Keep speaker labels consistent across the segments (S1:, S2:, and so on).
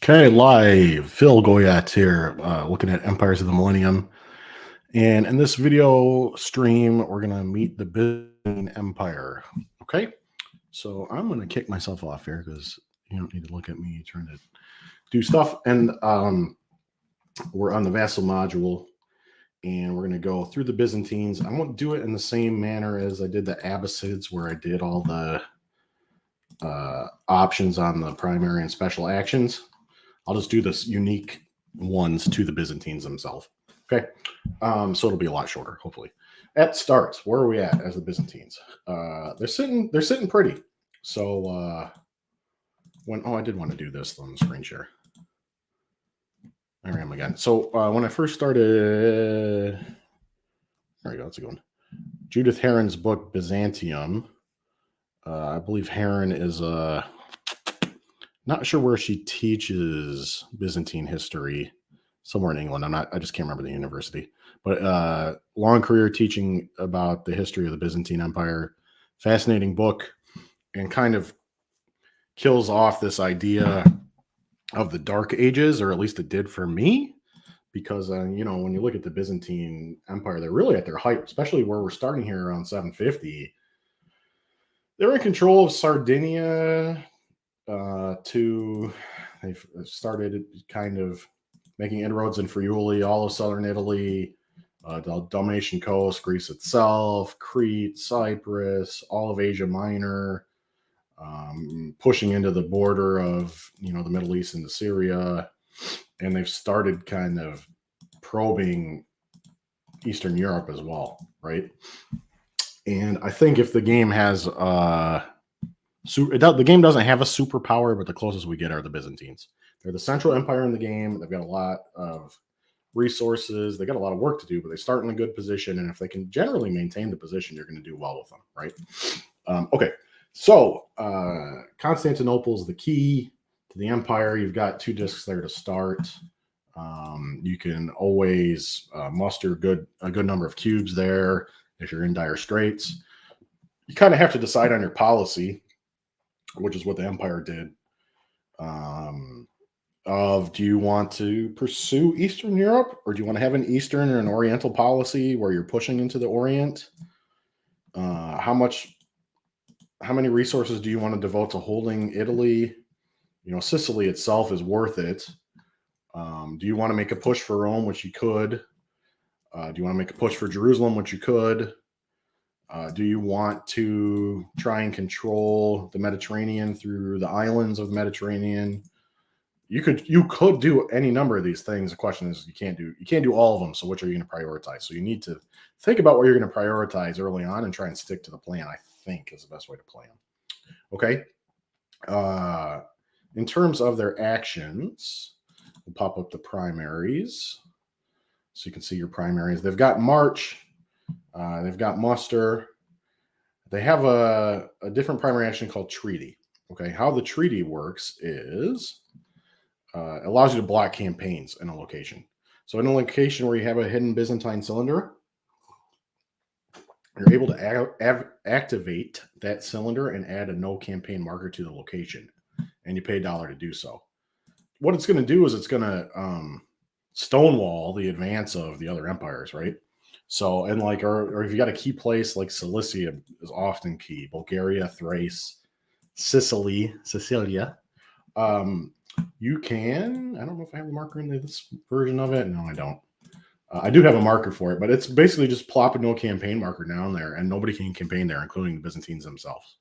S1: Okay, live. Phil Goyat here, looking at Empires of the Millennium. And in this video stream, we're going to meet the Byzantine Empire. Okay, so I'm going to kick myself off here because you don't need to look at me trying to do stuff. And we're on the vassal module, and we're going to go through the Byzantines. I won't do it in the same manner as I did the Abbasids, where I did all the options on the primary and special actions. I'll just do this unique ones to the Byzantines themselves. Okay, so it'll be a lot shorter, hopefully. At starts, where are we at as the Byzantines? They're sitting pretty. So I did want to do this on the screen share. There I am again. So when I first started, there we go. That's a good one. Judith Heron's book Byzantium. I believe Heron is not sure where she teaches Byzantine history, somewhere in England. I just can't remember the university, but long career teaching about the history of the Byzantine Empire. Fascinating book, and kind of kills off this idea of the Dark Ages, or at least it did for me, because when you look at the Byzantine Empire, they're really at their height, especially where we're starting here around 750. They're in control of Sardinia. They've started kind of making inroads in Friuli, all of southern Italy, the Dalmatian coast, Greece itself, Crete, Cyprus, all of Asia Minor, pushing into the border of the Middle East into Syria, and they've started kind of probing Eastern Europe as well, right? And I think if the game has the game doesn't have a superpower, but the closest we get are the Byzantines. They're the central empire in the game. They've got a lot of resources. They got a lot of work to do, but they start in a good position. And if they can generally maintain the position, you're going to do well with them, right? Okay, so Constantinople is the key to the empire. You've got 2 discs there to start. You can always muster a good number of cubes there if you're in dire straits. You kind of have to decide on your policy, which is what the empire did. Do you want to pursue Eastern Europe, or do you want to have an Eastern or an Oriental policy where you're pushing into the Orient? How many resources do you want to devote to holding Italy? Sicily itself is worth it. Do you want to make a push for Rome, which you could? Do you want to make a push for Jerusalem, which you could? Do you want to try and control the Mediterranean through the islands of the Mediterranean? You could do any number of these things. The question is, you can't do all of them. So which are you going to prioritize? So you need to think about what you're going to prioritize early on and try and stick to the plan, I think, is the best way to plan. Okay. In terms of their actions, we'll pop up the primaries. So you can see your primaries. They've got March. They've got muster. They have a different primary action called treaty. Okay, how the treaty works is it allows you to block campaigns in a location. So in a location where you have a hidden Byzantine cylinder, you're able to activate that cylinder and add a no campaign marker to the location, and you pay $1 to do so. What it's going to do is it's going to stonewall the advance of the other empires, right? So, and or if you got a key place like Cilicia is often key, Bulgaria, Thrace, Sicilia. You can, I don't know if I have a marker in this version of it. No, I don't. I do have a marker for it, but it's basically just plop a no campaign marker down there, and nobody can campaign there, including the Byzantines themselves.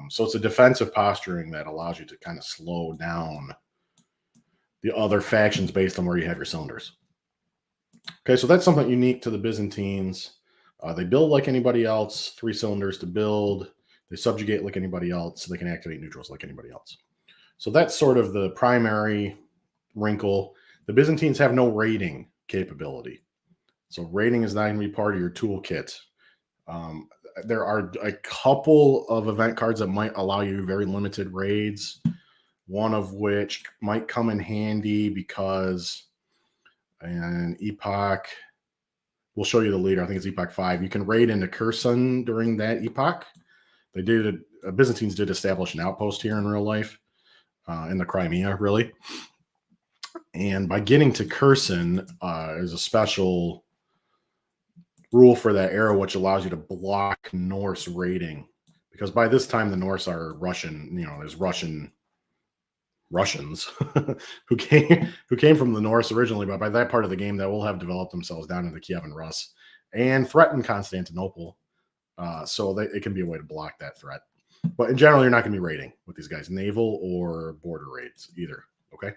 S1: So it's a defensive posturing that allows you to kind of slow down the other factions based on where you have your cylinders. Okay, so that's something unique to the Byzantines. They build like anybody else, 3 cylinders to build. They subjugate like anybody else, so they can activate neutrals like anybody else. So that's sort of the primary wrinkle. The Byzantines have no raiding capability. So raiding is not going to be part of your toolkit. There are a couple of event cards that might allow you very limited raids, one of which might come in handy because in Epoch, we'll show you the leader. I think it's Epoch 5. You can raid into Kherson during that epoch. Byzantines did establish an outpost here in real life. in the Crimea, really. And by getting to Kherson, there's a special rule for that era, which allows you to block Norse raiding. Because by this time, the Norse are Russian. There's Russians who came from the Norse originally, but by that part of the game, that will have developed themselves down into Kiev and Rus and threaten Constantinople. So it can be a way to block that threat. But in general, you're not going to be raiding with these guys, naval or border raids either. Okay.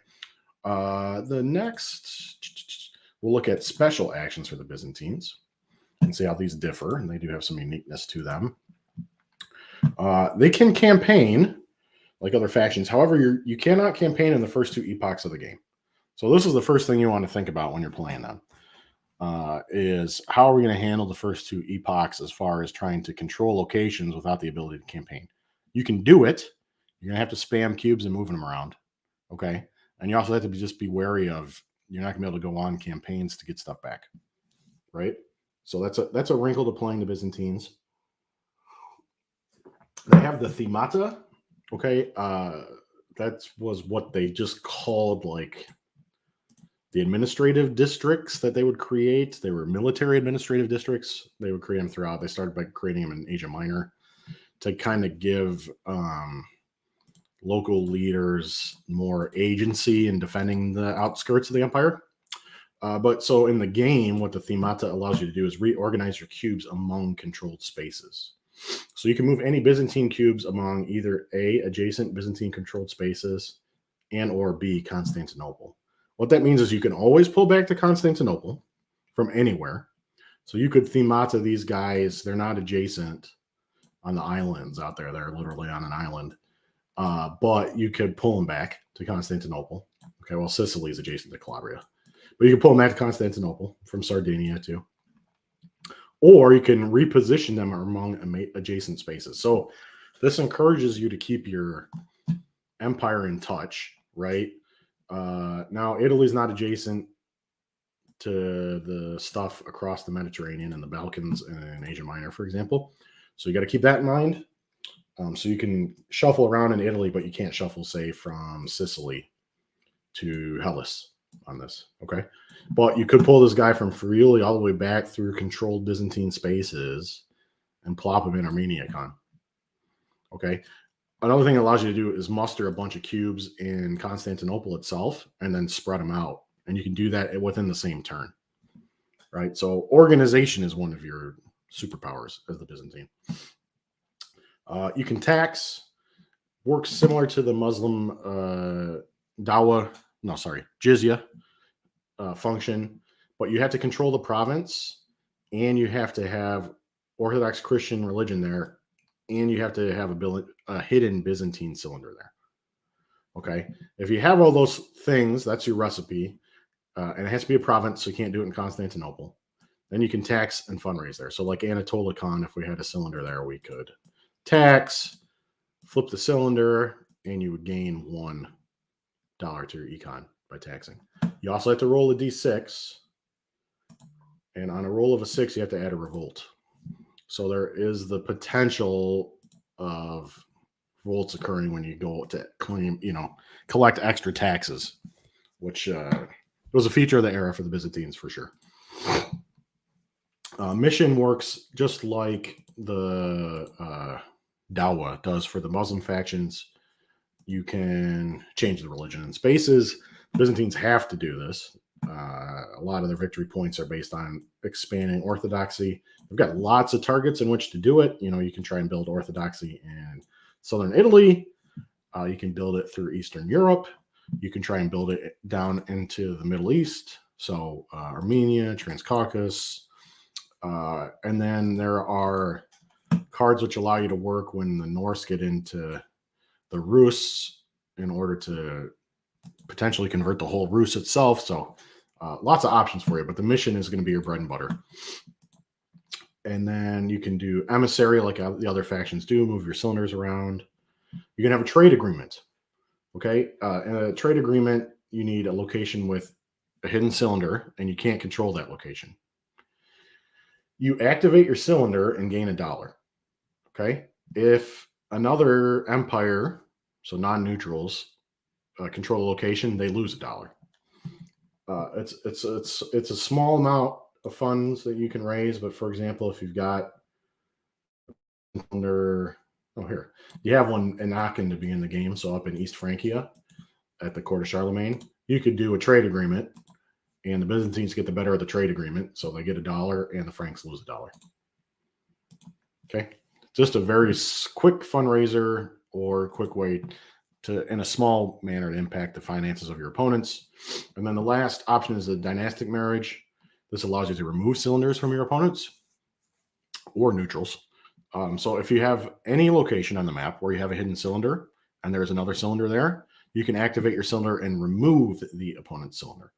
S1: The next, we'll look at special actions for the Byzantines and see how these differ, and they do have some uniqueness to them. They can campaign like other factions. However, you cannot campaign in the first two epochs of the game. So this is the first thing you want to think about when you're playing them. Is how are we going to handle the first two epochs as far as trying to control locations without the ability to campaign? You can do it. You're going to have to spam cubes and moving them around. Okay. And you also have to just be wary of, you're not going to be able to go on campaigns to get stuff back. Right. So that's a wrinkle to playing the Byzantines. They have the themata. Okay. That was what they just called like the administrative districts that they would create. They were military administrative districts. They would create them throughout. They started by creating them in Asia Minor to kind of give local leaders more agency in defending the outskirts of the empire. But so in the game, what the themata allows you to do is reorganize your cubes among controlled spaces. So you can move any Byzantine cubes among either A, adjacent Byzantine controlled spaces, and or B, Constantinople. What that means is you can always pull back to Constantinople from anywhere. So you could themata these guys. They're not adjacent on the islands out there. They're literally on an island. But you could pull them back to Constantinople. Okay, well, Sicily is adjacent to Calabria. But you can pull them back to Constantinople from Sardinia too. Or you can reposition them among adjacent spaces. So this encourages you to keep your empire in touch, right? Now, Italy's not adjacent to the stuff across the Mediterranean and the Balkans and Asia Minor, for example. So you got to keep that in mind. So you can shuffle around in Italy, but you can't shuffle, say, from Sicily to Hellas on this, okay? But you could pull this guy from Friuli all the way back through controlled Byzantine spaces and plop him in Armenia Con, okay? Another thing it allows you to do is muster a bunch of cubes in Constantinople itself and then spread them out. And you can do that within the same turn, right? So organization is one of your superpowers as the Byzantine. You can tax, works similar to the Muslim jizya function, but you have to control the province and you have to have Orthodox Christian religion there, and you have to have a hidden Byzantine cylinder there. Okay. If you have all those things, that's your recipe. And it has to be a province, so you can't do it in Constantinople. Then you can tax and fundraise there. So like Anatolikon, if we had a cylinder there, we could tax, flip the cylinder, and you would gain $1 to your econ by taxing. You also have to roll a d6. And on a roll of a 6, you have to add a revolt. So there is the potential of revolts occurring when you go to claim, collect extra taxes, which was a feature of the era for the Byzantines for sure. Mission works just like the Dawa does for the Muslim factions. You can change the religion in spaces. Byzantines have to do this. A lot of their victory points are based on expanding orthodoxy. They've got lots of targets in which to do it. You can try and build orthodoxy in southern Italy. You can build it through Eastern Europe. You can try and build it down into the Middle East. So Armenia, Transcaucasus. And then there are cards which allow you to work when the Norse get into the Rus in order to potentially convert the whole Rus itself. So lots of options for you, but the mission is going to be your bread and butter. And then you can do emissary like the other factions do, move your cylinders around. You can have a trade agreement. Okay. In a trade agreement, you need a location with a hidden cylinder, and you can't control that location. You activate your cylinder and gain $1. Okay. If another empire, so non-neutrals, control a location, they lose $1. It's a small amount of funds that you can raise, but for example, if you've got under here you have one in Aachen to begin the game, so up in East Francia at the court of Charlemagne, you could do a trade agreement, and the Byzantines get the better of the trade agreement, so they get $1, and the Franks lose $1. Okay, just a very quick fundraiser or quick way to, in a small manner, to impact the finances of your opponents. And then the last option is the dynastic marriage. This allows you to remove cylinders from your opponents or neutrals. So if you have any location on the map where you have a hidden cylinder and there's another cylinder there, you can activate your cylinder and remove the opponent's cylinder.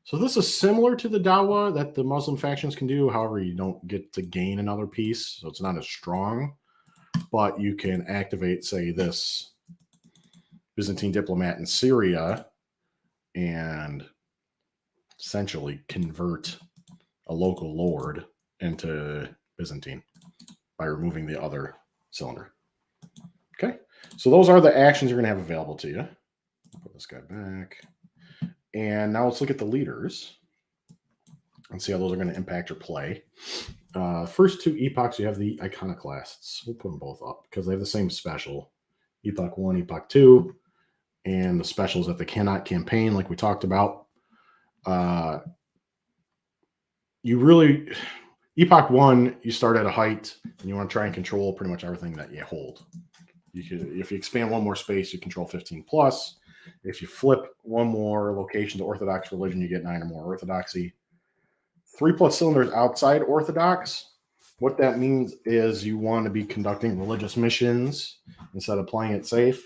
S1: So this is similar to the Dawa that the Muslim factions can do. However, you don't get to gain another piece, so it's not as strong. But you can activate, say, this Byzantine diplomat in Syria and essentially convert a local lord into Byzantine by removing the other cylinder. Okay, so those are the actions you're going to have available to you. Put this guy back. And now let's look at the leaders and see how those are going to impact your play. First two epochs, you have the iconoclasts. We'll put them both up because they have the same special. Epoch 1, Epoch 2, and the specials that they cannot campaign, like we talked about. Epoch 1, you start at a height, and you want to try and control pretty much everything that you hold. If you expand one more space, you control 15 plus. If you flip one more location to Orthodox religion, you get 9 or more Orthodoxy. 3+ cylinders outside Orthodox. What that means is you want to be conducting religious missions instead of playing it safe.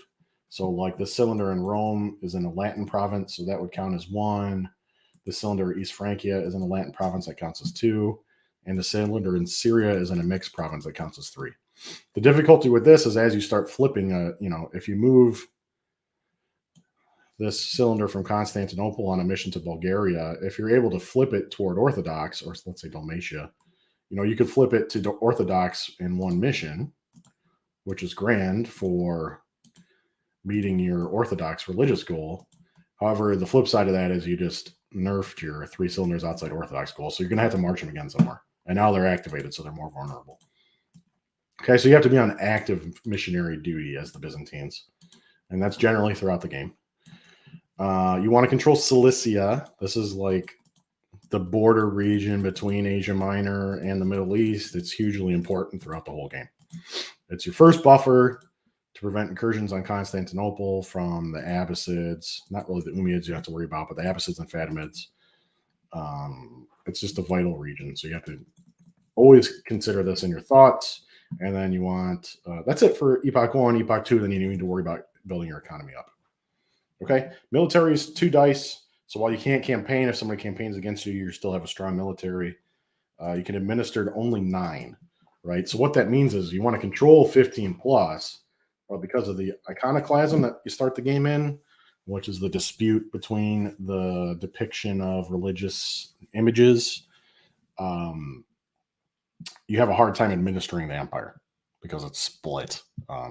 S1: So like the cylinder in Rome is in a Latin province, so that would count as 1. The cylinder East Francia is in a Latin province, that counts as 2. And the cylinder in Syria is in a mixed province, that counts as 3. The difficulty with this is as you start flipping, if you move this cylinder from Constantinople on a mission to Bulgaria, if you're able to flip it toward Orthodox, or let's say Dalmatia, you could flip it to Orthodox in one mission, which is grand for meeting your Orthodox religious goal. However, the flip side of that is you just nerfed your 3 cylinders outside Orthodox goal, so you're going to have to march them again somewhere. And now they're activated, so they're more vulnerable. Okay, so you have to be on active missionary duty as the Byzantines, and that's generally throughout the game. You want to control Cilicia. This is like the border region between Asia Minor and the Middle East. It's hugely important throughout the whole game. It's your first buffer to prevent incursions on Constantinople from the Abbasids. Not really the Umayyads you have to worry about, but the Abbasids and Fatimids. It's just a vital region, so you have to always consider this in your thoughts. And then you want, that's it for Epoch 1, Epoch 2, then you need to worry about building your economy up. Okay, military is 2 dice. So while you can't campaign, if somebody campaigns against you, you still have a strong military. You can administer only 9, right? So what that means is you want to control 15 plus, but because of the iconoclasm that you start the game in, which is the dispute between the depiction of religious images, you have a hard time administering the empire because it's split.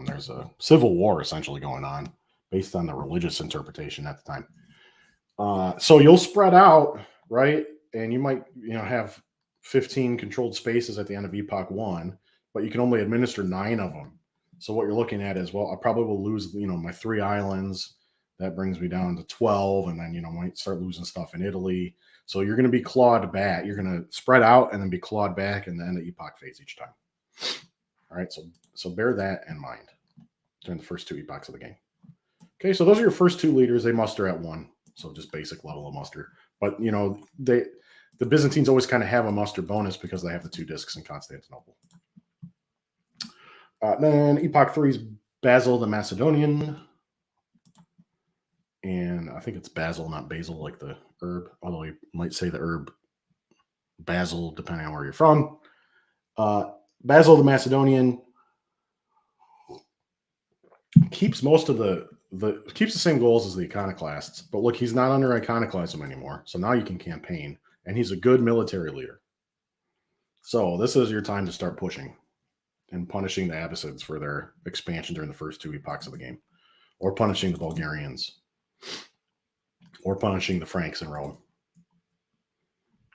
S1: There's a civil war essentially going on based on the religious interpretation at the time. So you'll spread out, right? And you might, have 15 controlled spaces at the end of Epoch 1, but you can only administer 9 of them. So what you're looking at is, well, I probably will lose, my 3 islands. That brings me down to 12, and then, might start losing stuff in Italy. So you're going to be clawed back. You're going to spread out and then be clawed back in the end of Epoch phase each time. All right, so bear that in mind during the first 2 epochs of the game. Okay, so those are your first 2 leaders. They muster at 1, so just basic level of muster. But, the Byzantines always kind of have a muster bonus because they have the 2 discs in Constantinople. Then Epoch 3 is Basil the Macedonian. And I think it's basil, not basil, like the herb, although you might say the herb basil, depending on where you're from. Basil the Macedonian keeps most of keeps the same goals as the iconoclasts, but look, he's not under iconoclasm anymore, so now you can campaign, and he's a good military leader. So this is your time to start pushing and punishing the Abbasids for their expansion during the first 2 epochs of the game, or punishing the Bulgarians. or punishing the Franks in Rome.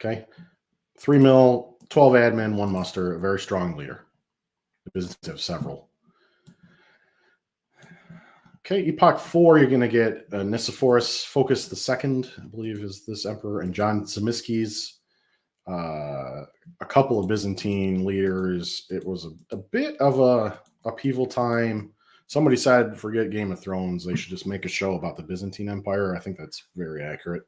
S1: Okay, 3 mil, 12 admin, 1 muster, a very strong leader. The Byzantines have several. Okay, Epoch 4, you're going to get Nicephorus Phocas II, I believe is this emperor, and John Zimisces, a couple of Byzantine leaders. It was a bit of a upheaval time. Somebody said, forget Game of Thrones. They should just make a show about the Byzantine Empire. I think that's very accurate.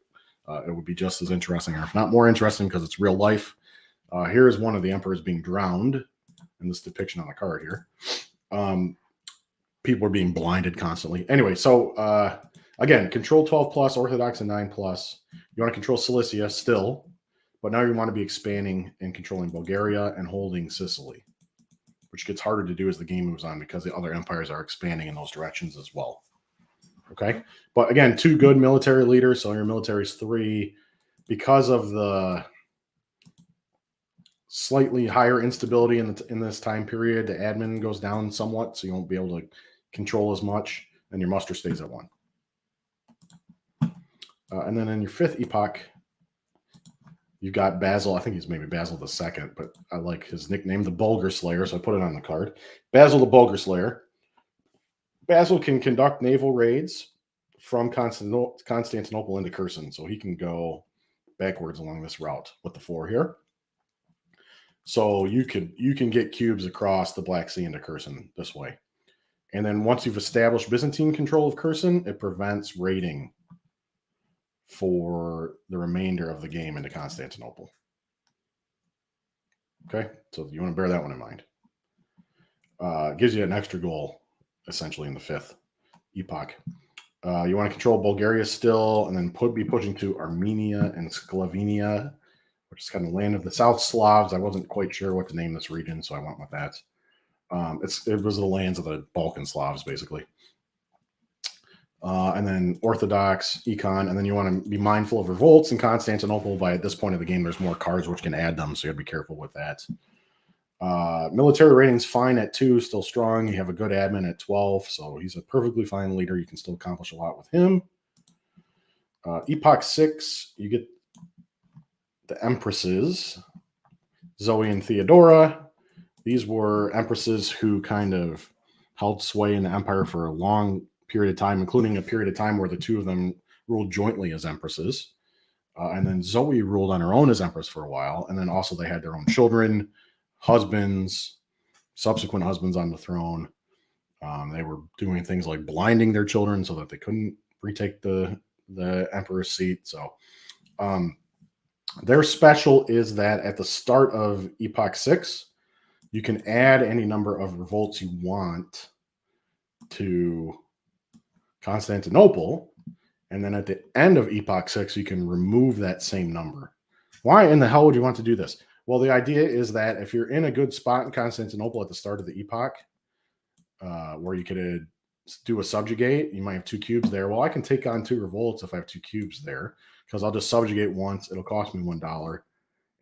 S1: It would be just as interesting, or if not more interesting, because it's real life. Here's one of the emperors being drowned in this depiction on the card here. People are being blinded constantly. Anyway, so again, control 12 plus, Orthodox and 9 plus. You want to control Cilicia still, but now you want to be expanding and controlling Bulgaria and holding Sicily, which gets harder to do as the game moves on because the other empires are expanding in those directions as well. Okay, but again, 2 good military leaders. So your military is 3. Because of the slightly higher instability in this time period, the admin goes down somewhat, so you won't be able to control as much, and your muster stays at 1. And then in your 5th epoch, you've got Basil. I think he's maybe Basil II, but I like his nickname, the Bulgar Slayer, so I put it on the card. Basil the Bulgar Slayer. Basil can conduct naval raids from Constantinople into Kherson, so he can go backwards along this route with the 4 here. So you can get cubes across the Black Sea into Kherson this way. And then once you've established Byzantine control of Kherson, it prevents raiding for the remainder of the game into Constantinople. Okay, so you want to bear that one in mind. Gives you an extra goal, essentially, in the 5th epoch. You want to control Bulgaria still, and then be pushing to Armenia and Sclavenia, which is kind of land of the South Slavs. I wasn't quite sure what to name this region, so I went with that. It was the lands of the Balkan Slavs, basically. And then Orthodox, Econ, and then you want to be mindful of revolts in Constantinople. By this point of the game, there's more cards which can add them, so you have to be careful with that. Military rating's fine at 2, still strong. You have a good admin at 12, so he's a perfectly fine leader. You can still accomplish a lot with him. Epoch 6, you get the Empresses, Zoe and Theodora. These were empresses who kind of held sway in the empire for a long period of time, including a period of time where the 2 of them ruled jointly as empresses. And then Zoe ruled on her own as empress for a while. And then also they had their own children, husbands, subsequent husbands on the throne. They were doing things like blinding their children so that they couldn't retake the emperor's seat. So their special is that at the start of Epoch 6, you can add any number of revolts you want to Constantinople, and then at the end of Epoch 6, you can remove that same number. Why in the hell would you want to do this? Well, the idea is that if you're in a good spot in Constantinople at the start of the epoch, where you could do a subjugate, you might have 2 cubes there. Well, I can take on 2 revolts if I have 2 cubes there, because I'll just subjugate once. It'll cost me $1,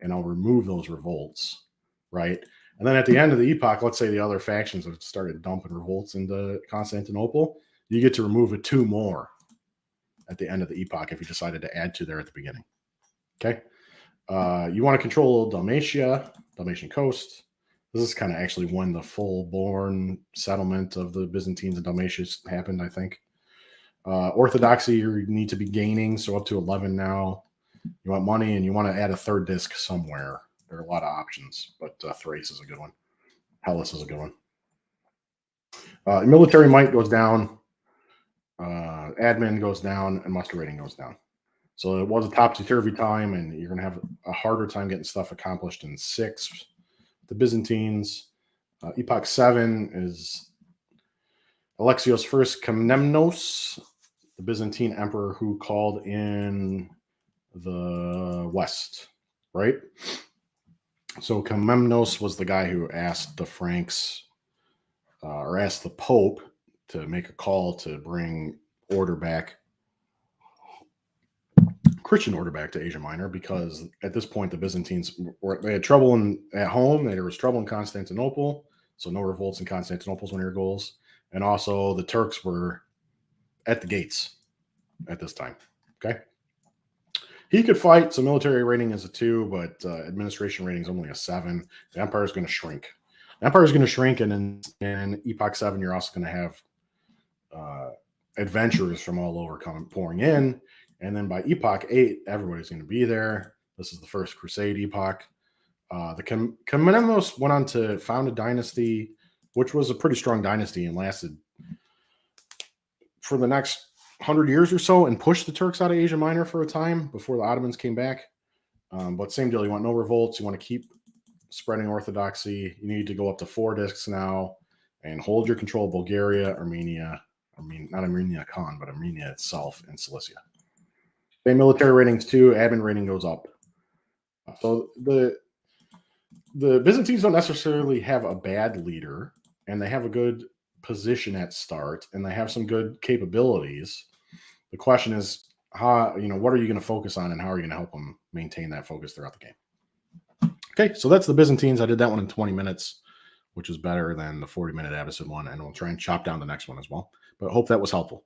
S1: and I'll remove those revolts, right? And then at the end of the epoch, let's say the other factions have started dumping revolts into Constantinople, you get to remove 2 more at the end of the epoch if you decided to add 2 there at the beginning. Okay. You want to control Dalmatia, Dalmatian coast. This is kind of actually when the full-born settlement of the Byzantines and Dalmatians happened, I think. Orthodoxy, you need to be gaining, so up to 11 now. You want money, and you want to add a 3rd disc somewhere. There are a lot of options, but Thrace is a good one. Hellas is a good one. Military might goes down. Admin goes down, and muster rating goes down. So it was a topsy-turvy time, and you're going to have a harder time getting stuff accomplished in 6. The Byzantines. Epoch 7 is Alexios I Komnenos, the Byzantine emperor who called in the West, right? So Komnenos was the guy who asked the Franks, or asked the Pope to make a call to bring order back, Christian order back to Asia Minor, because at this point the Byzantines they had trouble at home. There was trouble in Constantinople, so no revolts in Constantinople is one of your goals. And also the Turks were at the gates, at this time. Okay. He could fight, so military rating is a 2, but administration rating is only a 7. The empire is going to shrink. The empire is going to shrink, and in Epoch 7, you're also going to have adventurers from all over pouring in. And then by Epoch 8, everybody's going to be there. This is the first Crusade epoch. The Comnenemos went on to found a dynasty, which was a pretty strong dynasty and lasted for the next 100 years or so and pushed the Turks out of Asia Minor for a time before the Ottomans came back. But same deal. You want no revolts. You want to keep spreading orthodoxy. You need to go up to 4 discs now and hold your control of Bulgaria, Armenia, not Armenia Khan, but Armenia itself and Cilicia. Same military ratings too. Admin rating goes up. So the Byzantines don't necessarily have a bad leader, and they have a good position at start, and they have some good capabilities. The question is, what are you going to focus on, and how are you going to help them maintain that focus throughout the game? Okay, so that's the Byzantines. I did that one in 20 minutes, which is better than the 40-minute Abbasid one, and we'll try and chop down the next one as well. But I hope that was helpful.